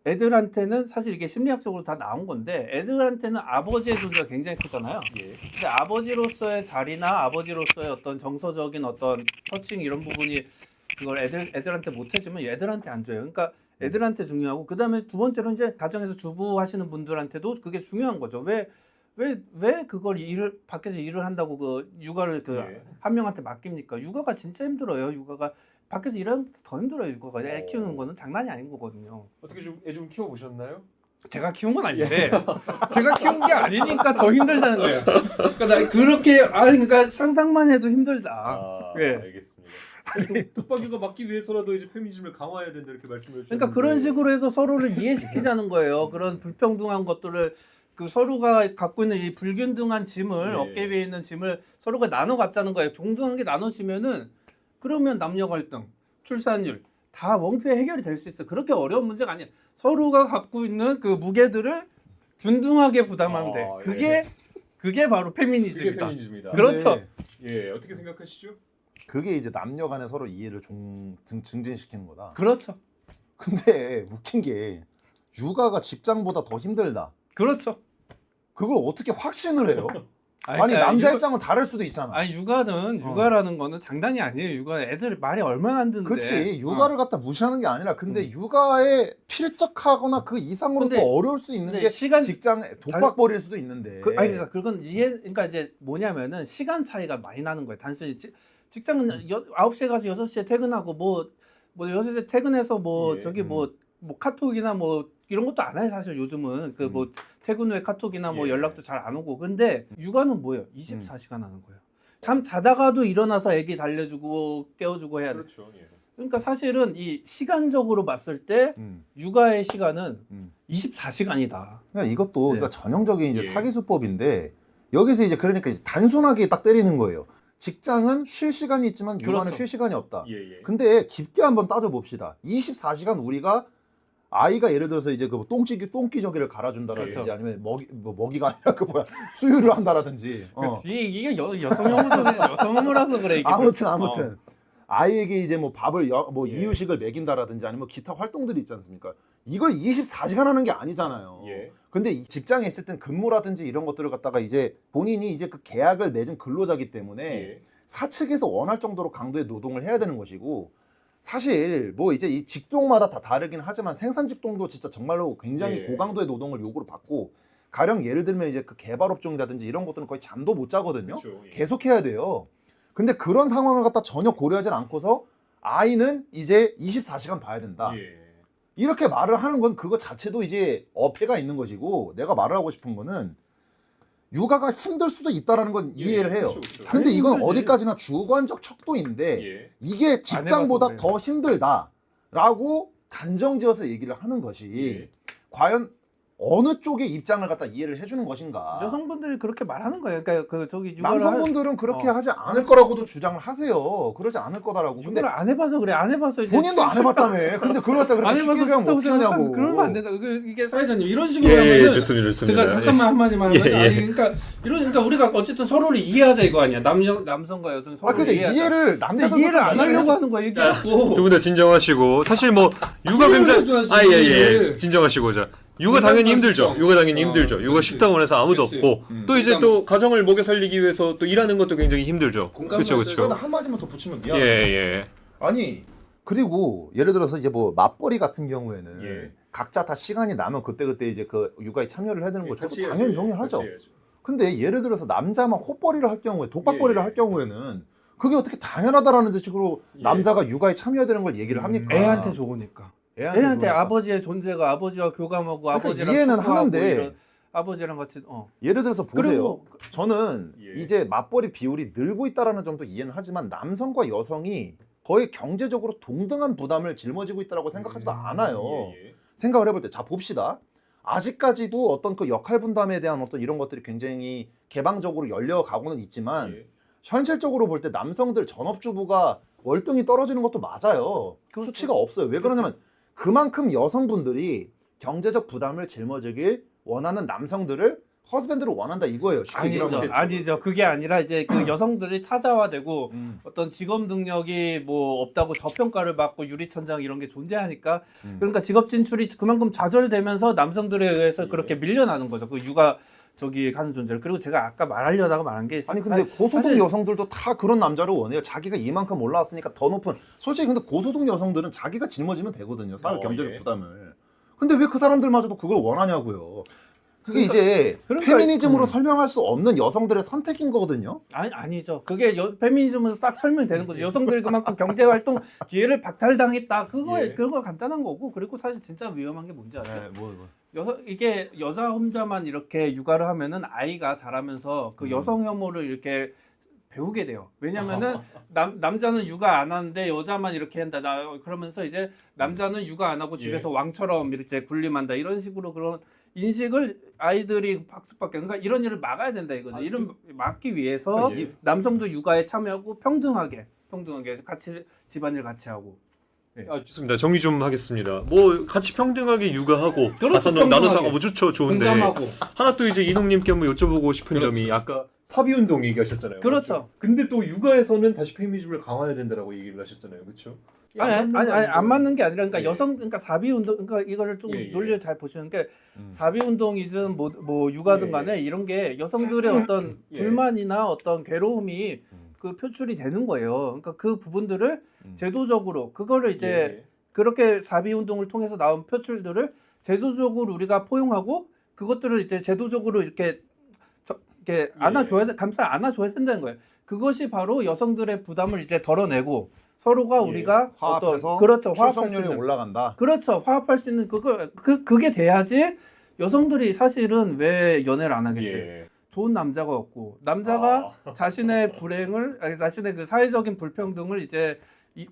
Speaker 2: 애들한테는 사실 이게 심리학적으로 다 나온 건데 애들한테는 아버지의 존재가 굉장히 크잖아요. 근데 아버지로서의 자리나 아버지로서의 어떤 정서적인 어떤 터칭 이런 부분이 그걸 애들한테 못 해주면 애들한테 안 줘요. 그러니까 애들한테 중요하고 그 다음에 두 번째로 이제 가정에서 주부 하시는 분들한테도 그게 중요한 거죠. 왜 그걸 밖에서 일을 한다고 그 육아를 한 명한테 맡깁니까? 육아가 진짜 힘들어요. 육아가 밖에서 일하면 더 힘들어요. 육아가 애 키우는 거는 장난이 아닌 거거든요.
Speaker 1: 어떻게 좀 애 좀 키워 보셨나요?
Speaker 2: 제가 키운 건 아닌데 제가 키운 게 아니니까 더 힘들다는 거예요. 그러니까 나 그러니까 상상만 해도 힘들다. 예.
Speaker 1: 알겠습니다. 독박육아 막기 위해서라도 이제 페미니즘을 강화해야 된다 이렇게 말씀을 주셨는데.
Speaker 2: 그러니까 그런 식으로 해서 서로를 이해시키자는 거예요. 그런 불평등한 것들을 그 서로가 갖고 있는 이 불균등한 짐을
Speaker 1: 네.
Speaker 2: 어깨 위에 있는 짐을 서로가 나눠 갖자는 거예요. 동등한 게 나눠지면은 그러면 남녀 갈등, 출산율 다 원표에 해결이 될 수 있어. 그렇게 어려운 문제가 아니야. 서로가 갖고 있는 그 무게들을 균등하게 부담하면 돼. 그게 바로 페미니즘이다.
Speaker 1: 그게 페미니즘이다.
Speaker 2: 그렇죠.
Speaker 1: 예, 어떻게 생각하시죠?
Speaker 3: 그게 이제 남녀 간에 서로 이해를 증진시키는 거다.
Speaker 2: 그렇죠.
Speaker 3: 근데 웃긴 게 육아가 직장보다 더 힘들다.
Speaker 2: 그렇죠.
Speaker 3: 그걸 어떻게 확신을 해요? 아니
Speaker 2: 그러니까
Speaker 3: 남자 입장은 다를 수도 있잖아.
Speaker 2: 아니 육아라는 거는 장난이 아니에요. 육아 애들 말이 얼마나 안 듣는데.
Speaker 3: 그렇지. 육아를 갖다 무시하는 게 아니라 근데 육아에 필적하거나 그 이상으로
Speaker 2: 근데-
Speaker 3: 또 어려울 수 있는
Speaker 2: 근데
Speaker 3: 게 직장에 독박벌이일 수도 있는데.
Speaker 2: 그러니까 그건 그러니까 이제 뭐냐면은 시간 차이가 많이 나는 거예요. 단순히 직장은 9시에 가서 6시에 퇴근하고 뭐 6시에 퇴근해서 뭐
Speaker 1: 예.
Speaker 2: 저기 뭐 카톡이나 뭐 이런 것도 안 해요. 사실 요즘은 그 뭐 퇴근 후에 카톡이나 뭐
Speaker 1: 예.
Speaker 2: 연락도 잘 안 오고. 근데 육아는 뭐예요? 24시간 하는 거예요. 잠 자다가도 일어나서 애기 달래주고 깨워주고 해야 돼.
Speaker 1: 그렇죠. 예.
Speaker 2: 그러니까 사실은 이 시간적으로 봤을 때 육아의 시간은 24시간이다.
Speaker 3: 그러니까 이것도
Speaker 2: 네.
Speaker 3: 그러니까 전형적인 이제
Speaker 1: 예.
Speaker 3: 사기 수법인데 여기서 이제 그러니까 이제 단순하게 딱 때리는 거예요. 직장은 쉴 시간이 있지만 육아는
Speaker 2: 그렇죠.
Speaker 3: 쉴 시간이 없다.
Speaker 1: 예.
Speaker 3: 근데 깊게 한번 따져 봅시다. 24시간 우리가 아이가 예를 들어서 이제 그 똥기저귀를 갈아준다라든지
Speaker 1: 그렇죠.
Speaker 3: 아니면 먹이가 아니라 그 뭐야 수유를 한다라든지.
Speaker 2: 이게 여성 혐오라서 그래. 이게
Speaker 3: 아무튼 아이에게 이제 뭐 밥을
Speaker 1: 예.
Speaker 3: 이유식을 먹인다라든지 아니면 기타 활동들이 있지 않습니까? 이걸 24시간 하는 게 아니잖아요.
Speaker 1: 예.
Speaker 3: 근데 이 직장에 있을 땐 근무라든지 이런 것들을 갖다가 이제 본인이 이제 그 계약을 맺은 근로자기 때문에
Speaker 1: 예.
Speaker 3: 사측에서 원할 정도로 강도의 노동을 해야 되는 것이고 사실 뭐 이제 이 직종마다 다 다르긴 하지만 생산 직종도 진짜 정말로 굉장히
Speaker 1: 예.
Speaker 3: 고강도의 노동을 요구를 받고 가령 예를 들면 이제 그 개발 업종이라든지 이런 것들은 거의 잠도 못 자거든요.
Speaker 1: 그렇죠. 예.
Speaker 3: 계속 해야 돼요. 근데 그런 상황을 갖다 전혀 고려하지 않고서 아이는 이제 24시간 봐야 된다.
Speaker 1: 예.
Speaker 3: 이렇게 말을 하는 건 그거 자체도 이제 어폐가 있는 것이고 내가 말을 하고 싶은 거는 육아가 힘들 수도 있다라는 건 이해를 해요.
Speaker 1: 그렇죠.
Speaker 3: 근데 이건
Speaker 2: 힘들지.
Speaker 3: 어디까지나 주관적 척도인데
Speaker 1: 예.
Speaker 3: 이게 직장보다
Speaker 2: 해봐서
Speaker 3: 더 힘들다라고 단정지어서 얘기를 하는 것이
Speaker 1: 예.
Speaker 3: 과연 어느 쪽의 입장을 갖다 이해를 해주는 것인가.
Speaker 2: 여성분들이 그렇게 말하는 거예요. 그러니까 그 저기 육아를
Speaker 3: 남성분들은 그렇게 하지 않을 거라고도 주장을 하세요. 그러지 않을 거다라고. 근데
Speaker 2: 육아를 안 해봐서 그래. 안 해봐서 이제
Speaker 3: 본인도 안 해봤다며. 근데 그걸 갖다 그렇게
Speaker 2: 안
Speaker 3: 쉽게
Speaker 2: 해봐서
Speaker 3: 얘기하면
Speaker 2: 싫다고
Speaker 3: 어떻게 하냐고.
Speaker 2: 생각하면 그러면 안 된다. 이게
Speaker 4: 사회자님 이런 식으로
Speaker 1: 예,
Speaker 4: 하면은
Speaker 1: 좋습니다.
Speaker 4: 제가 잠깐만 한마디만 하면
Speaker 1: 예, 예.
Speaker 4: 아니 그러니까 우리가 어쨌든 서로를 이해하자 이거 아니야.
Speaker 2: 남성과 여성 서로
Speaker 3: 근데 이해를 남자도
Speaker 2: 이해를 안 하려고 하는 거야. 이게
Speaker 1: 두 분 다 진정하시고 사실 뭐 육아 굉장히
Speaker 4: 해줘야지.
Speaker 1: 예. 진정하시고 자. 육아 당연히 힘들죠. 육아 당연히
Speaker 4: 어,
Speaker 1: 힘들죠. 육아
Speaker 4: 그렇지.
Speaker 1: 쉽다고 해서 아무도
Speaker 4: 그렇지.
Speaker 1: 없고 또 이제
Speaker 4: 공감-
Speaker 1: 또 가정을 먹여 살리기 위해서 또 일하는 것도 굉장히 힘들죠.
Speaker 4: 공감할
Speaker 1: 그렇죠.
Speaker 3: 그러다 한 마디만 더 붙이면 미안해.
Speaker 1: 예.
Speaker 3: 아니 그리고 예를 들어서 이제 뭐 맞벌이 같은 경우에는
Speaker 1: 예.
Speaker 3: 각자 다 시간이 나면 그때 이제 그 육아에 참여를 해야 되는 거 저도
Speaker 1: 같이
Speaker 3: 당연히
Speaker 1: 해야죠.
Speaker 3: 동의하죠.
Speaker 1: 같이 해야죠.
Speaker 3: 근데 예를 들어서 남자만 헛벌이를 할 경우에 독박벌이를
Speaker 1: 예, 예.
Speaker 3: 할 경우에는 그게 어떻게 당연하다라는 식으로
Speaker 1: 예.
Speaker 3: 남자가 육아에 참여해야 되는 걸 얘기를 합니까?
Speaker 2: 애한테 좋으니까. 애한테
Speaker 3: 좋으니까.
Speaker 2: 아버지의 존재가 아버지와 교감하고
Speaker 3: 그러니까
Speaker 2: 아버지랑
Speaker 3: 이해는
Speaker 2: 축구하고
Speaker 3: 하는데
Speaker 2: 이런 아버지랑 같이
Speaker 3: 예를 들어서 보세요.
Speaker 2: 그리고
Speaker 3: 저는
Speaker 1: 예.
Speaker 3: 이제 맞벌이 비율이 늘고 있다라는 점도 이해는 하지만 남성과 여성이 거의 경제적으로 동등한 부담을 짊어지고 있다고 생각하지도 않아요.
Speaker 1: 예, 예.
Speaker 3: 생각을 해볼 때, 자 봅시다. 아직까지도 어떤 그 역할 분담에 대한 어떤 이런 것들이 굉장히 개방적으로 열려가고는 있지만
Speaker 1: 예.
Speaker 3: 현실적으로 볼 때 남성들 전업주부가 월등히 떨어지는 것도 맞아요.
Speaker 2: 그렇죠.
Speaker 3: 수치가 없어요. 왜 그러냐면 그만큼 여성분들이 경제적 부담을 짊어지길 원하는 남성들을 허스밴드를 원한다 이거예요. 쉽게
Speaker 2: 아니죠.
Speaker 3: 얘기하면.
Speaker 2: 아니죠. 그게 아니라 이제 그 여성들이 타자화되고
Speaker 3: 음.
Speaker 2: 어떤 직업 능력이 뭐 없다고 저평가를 받고 유리천장 이런 게 존재하니까 그러니까 직업 진출이 그만큼 좌절되면서 남성들에 의해서
Speaker 1: 예.
Speaker 2: 그렇게 밀려나는 거죠. 그 육아 저기 하는 존재를. 그리고 제가 아까 말하려다가 말한 게
Speaker 3: 아니 근데 고소득
Speaker 2: 사실-
Speaker 3: 여성들도 다 그런 남자를 원해요. 자기가 이만큼 올라왔으니까 더 높은. 솔직히 근데 고소득 여성들은 자기가 짊어지면 되거든요. 사회 경제적
Speaker 1: 예.
Speaker 3: 부담을. 근데 왜 그 사람들마저도 그걸 원하냐고요. 그게
Speaker 2: 그러니까-
Speaker 3: 이제
Speaker 2: 그러니까-
Speaker 3: 페미니즘으로 설명할 수 없는 여성들의 선택인 거거든요.
Speaker 2: 아니죠. 그게 페미니즘으로 딱 설명이 되는 거죠. 여성들이 그만큼 경제 활동 기회를 박탈당했다.
Speaker 1: 예.
Speaker 2: 그거 간단한 거고. 그리고 사실 진짜 위험한 게 뭔지 아세요?
Speaker 3: 뭐.
Speaker 2: 이게 여자 혼자만 이렇게 육아를 하면은 아이가 자라면서 그 여성 혐오를 이렇게 배우게 돼요. 왜냐면은 남자는 육아 안 하는데 여자만 이렇게 한다. 그러면서 이제 남자는 육아 안 하고 집에서 왕처럼 이렇게 군림한다. 이런 식으로 그런 인식을 아이들이 박습받게. 그러니까 이런 일을 막아야 된다 이거죠. 이런 막기 위해서
Speaker 1: 예.
Speaker 2: 남성도 육아에 참여하고 평등하게 같이 집안일 같이 하고.
Speaker 1: 좋습니다. 정리 좀 하겠습니다. 뭐 같이 평등하게 육아하고
Speaker 2: 그렇죠,
Speaker 1: 가서
Speaker 2: 평등하게.
Speaker 1: 나눠서 뭐 좋죠, 좋은데
Speaker 2: 공감하고.
Speaker 1: 하나 또 이제 이농님께 한번 여쭤보고 싶은
Speaker 2: 그렇지.
Speaker 1: 점이 아까 사비 운동 얘기하셨잖아요.
Speaker 2: 그렇죠.
Speaker 1: 맞죠? 근데 또 육아에서는 다시 페미니즘을 강화해야 된다라고 얘기를 하셨잖아요, 그렇죠?
Speaker 2: 아니 안 맞는 게 아니라 그러니까
Speaker 1: 예.
Speaker 2: 그러니까 사비 운동 그러니까 이거를 좀
Speaker 1: 예, 예.
Speaker 2: 논리를 잘 보시는 게 사비 운동이든 뭐 육아든
Speaker 1: 예,
Speaker 2: 간에 이런 게 여성들의 어떤
Speaker 1: 예.
Speaker 2: 불만이나 어떤 괴로움이 그 표출이 되는 거예요. 그러니까 그 부분들을 제도적으로 그거를 이제
Speaker 1: 예.
Speaker 2: 그렇게 사비 운동을 통해서 나온 표출들을 제도적으로 우리가 포용하고 그것들을 이제 제도적으로 이렇게 안아줘야 안아줘야 된다는 거예요. 그것이 바로 여성들의 부담을 이제 덜어내고 서로가
Speaker 1: 예.
Speaker 2: 우리가
Speaker 3: 화합해서
Speaker 2: 그렇죠. 화합할 수
Speaker 3: 출석률이
Speaker 2: 있는
Speaker 3: 올라간다.
Speaker 2: 그렇죠. 화합할 수 있는 그게 돼야지 여성들이 사실은 왜 연애를 안 하겠어요.
Speaker 1: 예.
Speaker 2: 좋은 남자가 없고 남자가 자신의 불행을 아니, 자신의 그 사회적인 불평등을 이제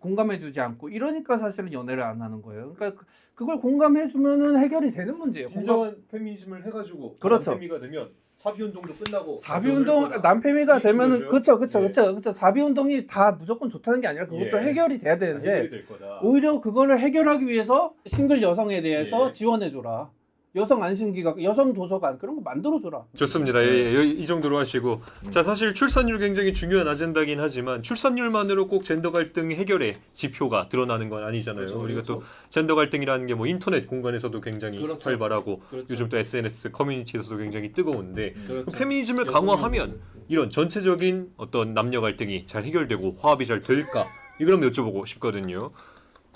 Speaker 2: 공감해주지 않고 이러니까 사실은 연애를 안 하는 거예요. 그러니까 그걸 공감해주면은 해결이 되는 문제예요.
Speaker 1: 진정한 페미니즘을 해가지고
Speaker 2: 그렇죠.
Speaker 1: 남페미가 되면 사비 운동도 끝나고
Speaker 2: 사비 운동 남페미가
Speaker 1: 이게
Speaker 2: 되면은
Speaker 1: 그거죠.
Speaker 2: 그렇죠. 사비 운동이 다 무조건 좋다는 게 아니라 그것도
Speaker 1: 예.
Speaker 2: 해결이 돼야 되는데
Speaker 1: 해결이 될 거다.
Speaker 2: 오히려 그거를 해결하기 위해서 싱글 여성에 대해서
Speaker 1: 예.
Speaker 2: 지원해줘라. 여성 안심기관, 여성 도서관 그런 거 만들어줘라.
Speaker 1: 좋습니다. 이 정도로 하시고 자 사실 출산율 굉장히 중요한 아젠다긴 하지만 출산율만으로 꼭 젠더 갈등 해결의 지표가 드러나는 건 아니잖아요.
Speaker 4: 그렇죠,
Speaker 1: 우리가
Speaker 4: 그렇죠.
Speaker 1: 또 젠더 갈등이라는 게 뭐 인터넷 공간에서도 굉장히
Speaker 4: 그렇죠.
Speaker 1: 활발하고
Speaker 4: 그렇죠.
Speaker 1: 요즘 또 SNS 커뮤니티에서도 굉장히 뜨거운데
Speaker 4: 그렇죠.
Speaker 1: 페미니즘을
Speaker 4: 여성이-
Speaker 1: 강화하면 이런 전체적인 어떤 남녀 갈등이 잘 해결되고 화합이 잘 될까? 이걸 한번 여쭤보고 싶거든요.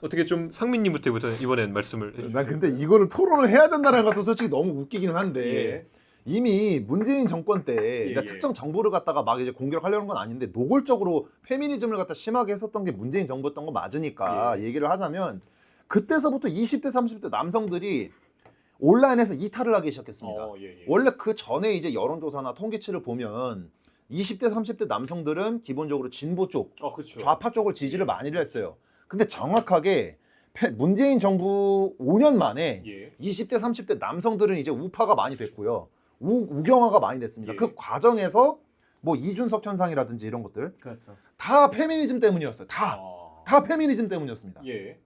Speaker 1: 어떻게 좀 상민님부터 이번엔 말씀을 해주시죠.
Speaker 3: 난 근데 이거를 토론을 해야 된다는 것도 솔직히 너무 웃기긴 한데
Speaker 1: 예.
Speaker 3: 이미 문재인 정권 때 그러니까
Speaker 1: 예.
Speaker 3: 특정 정보를 갖다가 막 이제 공격하려는 건 아닌데 노골적으로 페미니즘을 갖다 심하게 했었던 게 문재인 정부였던 거 맞으니까 얘기를 하자면 그때서부터 20대 30대 남성들이 온라인에서 이탈을 하기 시작했습니다.
Speaker 1: 예.
Speaker 3: 원래 그 전에 이제 여론조사나 통계치를 보면 20대 30대 남성들은 기본적으로 진보 쪽
Speaker 1: 그렇죠.
Speaker 3: 좌파 쪽을 지지를 많이를 했어요. 근데 정확하게 문재인 정부 5년 만에
Speaker 1: 예.
Speaker 3: 20대 30대 남성들은 이제 우파가 많이 됐고요. 우경화가 많이 됐습니다.
Speaker 1: 예.
Speaker 3: 그 과정에서 뭐 이준석 현상이라든지 이런 것들
Speaker 2: 그렇죠.
Speaker 3: 다 페미니즘 때문이었어요. 다 페미니즘 때문이었습니다.
Speaker 1: 예.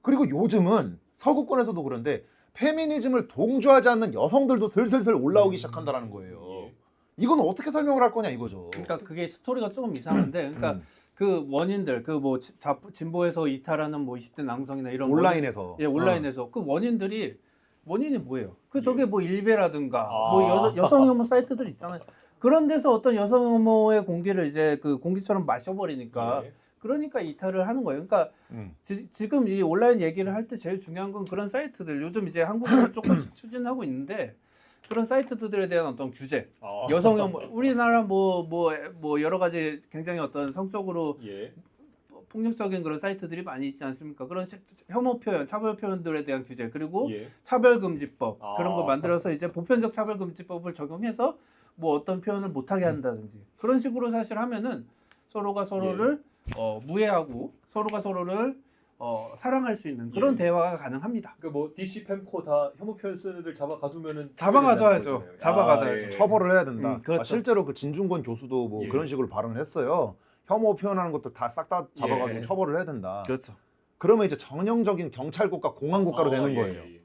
Speaker 3: 그리고 요즘은 서구권에서도 그런데 페미니즘을 동조하지 않는 여성들도 슬슬슬 올라오기 시작한다라는 거예요.
Speaker 1: 예.
Speaker 3: 이건 어떻게 설명을 할 거냐 이거죠.
Speaker 2: 그러니까 그게 스토리가 조금 이상한데, 그러니까 그 원인들, 그 뭐 진보에서 이탈하는 뭐 20대 남성이나 이런
Speaker 3: 온라인에서
Speaker 2: 온라인에서 그 원인이 뭐예요? 그 저게 뭐 일베라든가
Speaker 1: 아.
Speaker 2: 뭐 여성 혐오 사이트들 있잖아요. 그런 데서 어떤 여성 혐오의 공기를 이제 그 공기처럼 마셔버리니까
Speaker 1: 예.
Speaker 2: 그러니까 이탈을 하는 거예요. 그러니까 지금 이 온라인 얘기를 할 때 제일 중요한 건 그런 사이트들 요즘 이제 한국에서 조금씩 추진하고 있는데 그런 사이트들에 대한 어떤 규제, 여성혐 우리나라 뭐 여러 가지 굉장히 어떤 성적으로
Speaker 1: 예.
Speaker 2: 폭력적인 그런 사이트들이 많이 있지 않습니까? 그런 혐오 표현, 차별 표현들에 대한 규제 그리고
Speaker 1: 예.
Speaker 2: 차별금지법
Speaker 1: 아.
Speaker 2: 그런 거 만들어서 이제 보편적 차별금지법을 적용해서 뭐 어떤 표현을 못하게 한다든지 그런 식으로 사실 하면은 서로가 서로를 무해하고 서로가 서로를 사랑할 수 있는 그런
Speaker 1: 예.
Speaker 2: 대화가 가능합니다.
Speaker 1: 그러니까 뭐 DC 팸코 다 혐오 표현 쓰는 애들 잡아가두면은
Speaker 2: 잡아가둬야죠. 잡아가둬야죠.
Speaker 1: 예.
Speaker 3: 처벌을 해야 된다.
Speaker 2: 그렇죠.
Speaker 3: 실제로 그 진중권 교수도 뭐
Speaker 1: 예.
Speaker 3: 그런 식으로 발언을 했어요. 혐오 표현하는 것도 다 싹 다 잡아가지고
Speaker 1: 예.
Speaker 3: 처벌을 해야 된다.
Speaker 2: 그렇죠.
Speaker 3: 그러면 이제 전형적인 경찰국가 공안국가로 되는
Speaker 1: 예,
Speaker 3: 거예요.
Speaker 1: 예.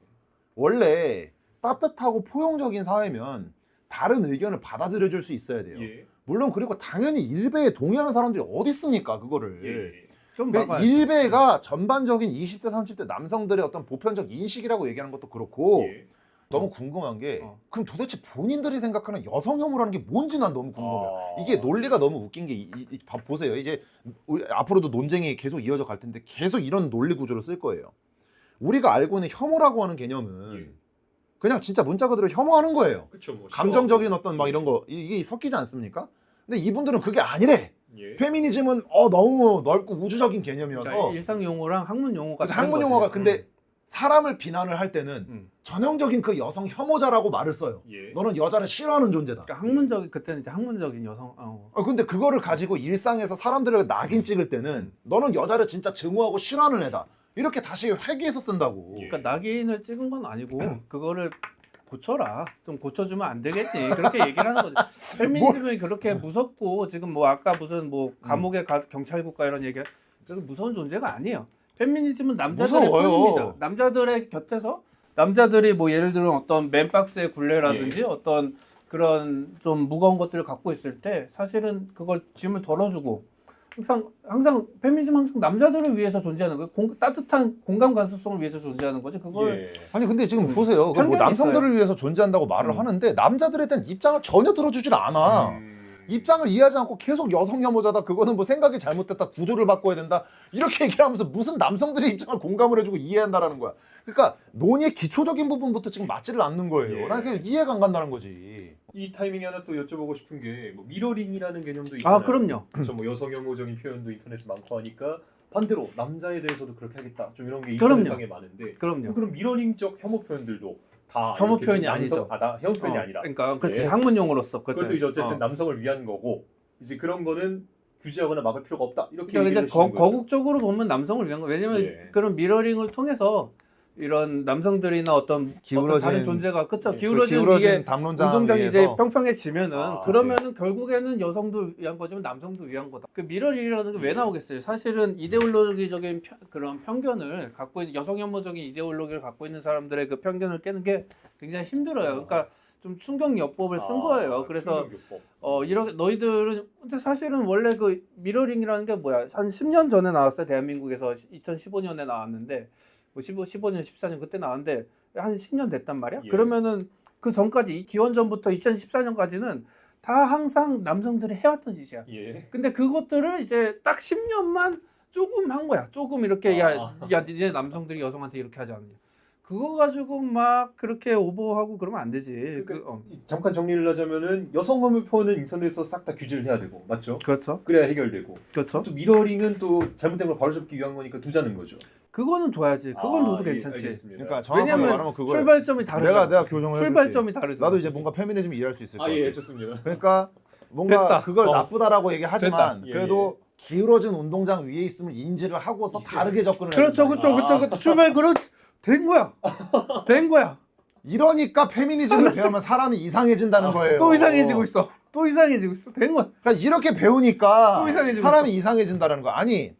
Speaker 3: 원래 따뜻하고 포용적인 사회면 다른 의견을 받아들여줄 수 있어야 돼요.
Speaker 1: 예.
Speaker 3: 물론 그리고 당연히 일베에 동의하는 사람들이 어디 있습니까 그거를.
Speaker 1: 예.
Speaker 2: 좀
Speaker 3: 그러니까
Speaker 2: 막아야죠.
Speaker 3: 일베가 전반적인 20대 30대 남성들의 어떤 보편적 인식이라고 얘기하는 것도 그렇고
Speaker 1: 예.
Speaker 3: 너무 궁금한 게 그럼 도대체 본인들이 생각하는 여성 혐오라는 게 뭔지 난 너무 궁금해요. 이게 논리가 너무 웃긴 게 보세요. 이제 우리 앞으로도 논쟁이 계속 이어져 갈 텐데 계속 이런 논리 구조를 쓸 거예요. 우리가 알고 있는 혐오라고 하는 개념은
Speaker 1: 예.
Speaker 3: 그냥 진짜 문자 그대로 혐오하는 거예요.
Speaker 1: 그쵸, 뭐
Speaker 3: 감정적인 어떤 막 이런 거 이게 섞이지 않습니까? 근데 이분들은 그게 아니래.
Speaker 1: 예.
Speaker 3: 페미니즘은 너무 넓고 우주적인 개념이어서
Speaker 2: 그러니까 일상 용어랑 학문 용어가
Speaker 3: 그래서
Speaker 2: 다른
Speaker 3: 한국
Speaker 2: 거지.
Speaker 3: 용어가 근데 사람을 비난을 할 때는 전형적인 그 여성 혐오자라고 말을 써요.
Speaker 1: 예.
Speaker 3: 너는 여자를 싫어하는 존재다.
Speaker 2: 그러니까 학문적인 그때는 이제 학문적인 여성
Speaker 3: 근데 그거를 가지고 일상에서 사람들을 낙인 찍을 때는 너는 여자를 진짜 증오하고 싫어하는 애다. 이렇게 다시 회귀해서 쓴다고.
Speaker 1: 예.
Speaker 2: 그러니까 낙인을 찍은 건 아니고 그거를 고쳐라. 좀 고쳐주면 안 되겠니? 그렇게 얘기를 하는 거죠. 페미니즘이 그렇게 무섭고 지금 뭐 아까 무슨 뭐 감옥에 경찰국가 이런 얘기 그래서 무서운 존재가 아니에요. 페미니즘은 남자들의
Speaker 3: 무서워요.
Speaker 2: 편입니다. 남자들의 곁에서 남자들이 뭐 예를 들어 어떤 맨박스의 굴레라든지
Speaker 1: 예.
Speaker 2: 어떤 그런 좀 무거운 것들을 갖고 있을 때 사실은 그걸 짐을 덜어주고 항상 페미니즘 항상 남자들을 위해서 존재하는 거예요. 따뜻한 공감 가능성을 위해서 존재하는 거죠. 그걸
Speaker 1: 예.
Speaker 3: 아니 근데 지금 보세요. 뭐
Speaker 2: 편견이
Speaker 3: 남성들을 위해서 존재한다고 말을 하는데 남자들에 대한 입장을 전혀 들어주질 않아. 입장을 이해하지 않고 계속 여성 혐오자다. 그거는 뭐 생각이 잘못됐다. 구조를 바꿔야 된다. 이렇게 얘기를 하면서 무슨 남성들의 입장을 공감을 해주고 이해한다라는 거야. 그러니까 논의의 기초적인 부분부터 지금 맞지를 않는 거예요.
Speaker 1: 예.
Speaker 3: 난 그게 이해가 안 간다는 거지.
Speaker 1: 이 타이밍에 하나 또 여쭤보고 싶은 게 뭐 미러링이라는 개념도 있잖아요.
Speaker 2: 그럼요.
Speaker 1: 저 뭐 여성 혐오적인 표현도 인터넷에 많고 하니까 반대로 남자에 대해서도 그렇게 하겠다. 좀 이런 게
Speaker 2: 그럼요.
Speaker 1: 인터넷상에 많은데
Speaker 2: 그럼요.
Speaker 1: 그럼 미러링적 혐오 표현들도 다
Speaker 2: 혐오
Speaker 1: 이렇게
Speaker 2: 표현이
Speaker 1: 좀
Speaker 2: 아니죠.
Speaker 1: 다 혐오 표현이 아니라.
Speaker 2: 그러니까 그렇지
Speaker 1: 예.
Speaker 2: 학문 용어로서
Speaker 1: 그것도 이제 어쨌든 남성을 위한 거고 이제 그런 거는 규제하거나 막을 필요가 없다. 이렇게
Speaker 2: 그러니까 이제
Speaker 1: 얘기를 하시는 거죠.
Speaker 2: 거국적으로 보면 남성을 위한 거. 왜냐면
Speaker 1: 예.
Speaker 2: 그런 미러링을 통해서 이런 남성들이나 어떤 다른 존재가 그쵸
Speaker 1: 예.
Speaker 2: 기울어진 위에
Speaker 3: 담론장
Speaker 2: 운동장이 이제
Speaker 3: 위에서
Speaker 2: 평평해지면은
Speaker 1: 아,
Speaker 2: 그러면은 결국에는 여성도 위한 거지만 남성도 위한 거다. 그 미러링이라는 게 왜
Speaker 1: 예.
Speaker 2: 나오겠어요? 사실은 이데올로기적인 그런 편견을 갖고 있는 여성 혐오적인 이데올로기를 갖고 있는 사람들의 그 편견을 깨는 게 굉장히 힘들어요. 그러니까 좀 충격요법을 쓴 거예요. 그래서 이렇게 너희들은 근데 사실은 원래 그 미러링이라는 게 뭐야? 한 10년 전에 나왔어요. 대한민국에서 2015년에 나왔는데 뭐 15년, 14년 그때 나왔는데 한 10년 됐단 말이야.
Speaker 1: 예.
Speaker 2: 그러면은 그 전까지 기원전부터 2014년까지는 다 항상 남성들이 해왔던 짓이야.
Speaker 1: 예.
Speaker 2: 근데 그것들을 이제 딱 10년만 조금 한 거야. 조금 이렇게 야 니네 남성들이 여성한테 이렇게 하지 않냐. 그거 가지고 막 그렇게 오버하고 그러면 안 되지.
Speaker 1: 잠깐 정리를 하자면은 여성 혐오 표현은 인터넷에서 싹 다 규제를 해야 되고 맞죠?
Speaker 2: 그렇죠.
Speaker 1: 그래야 해결되고
Speaker 2: 그렇죠.
Speaker 1: 또 미러링은 또 잘못된 걸 바로잡기 위한 거니까 두자는 거죠.
Speaker 2: 그거는 둬야지. 그건 둬도
Speaker 1: 예,
Speaker 2: 괜찮지.
Speaker 1: 알겠습니다.
Speaker 3: 그러니까 정확하게
Speaker 2: 왜냐면
Speaker 3: 말하면 그거예요.
Speaker 2: 출발점이 다르잖아.
Speaker 3: 내가 교정을 해줄게.
Speaker 2: 출발점이 다르잖아.
Speaker 3: 나도 이제 뭔가 페미니즘 이해할 수 있을 것 같아.
Speaker 1: 예, 좋습니다.
Speaker 3: 그러니까 뭔가
Speaker 2: 됐다.
Speaker 3: 그걸 나쁘다라고 얘기하지만
Speaker 1: 됐다. 예,
Speaker 3: 그래도 기울어진 운동장 위에 있으면 인지를 하고서 다르게 접근을
Speaker 2: 그렇죠,
Speaker 3: 해야 된다.
Speaker 2: 그렇죠. 출발 된 거야. 된 거야.
Speaker 3: 이러니까 페미니즘을 배우면 사람이 이상해진다는 거예요.
Speaker 2: 또 이상해지고 있어. 된 거야.
Speaker 3: 그러니까 이렇게 배우니까
Speaker 2: 또 이상해지고
Speaker 3: 사람이 이상해진다는 거야. 아니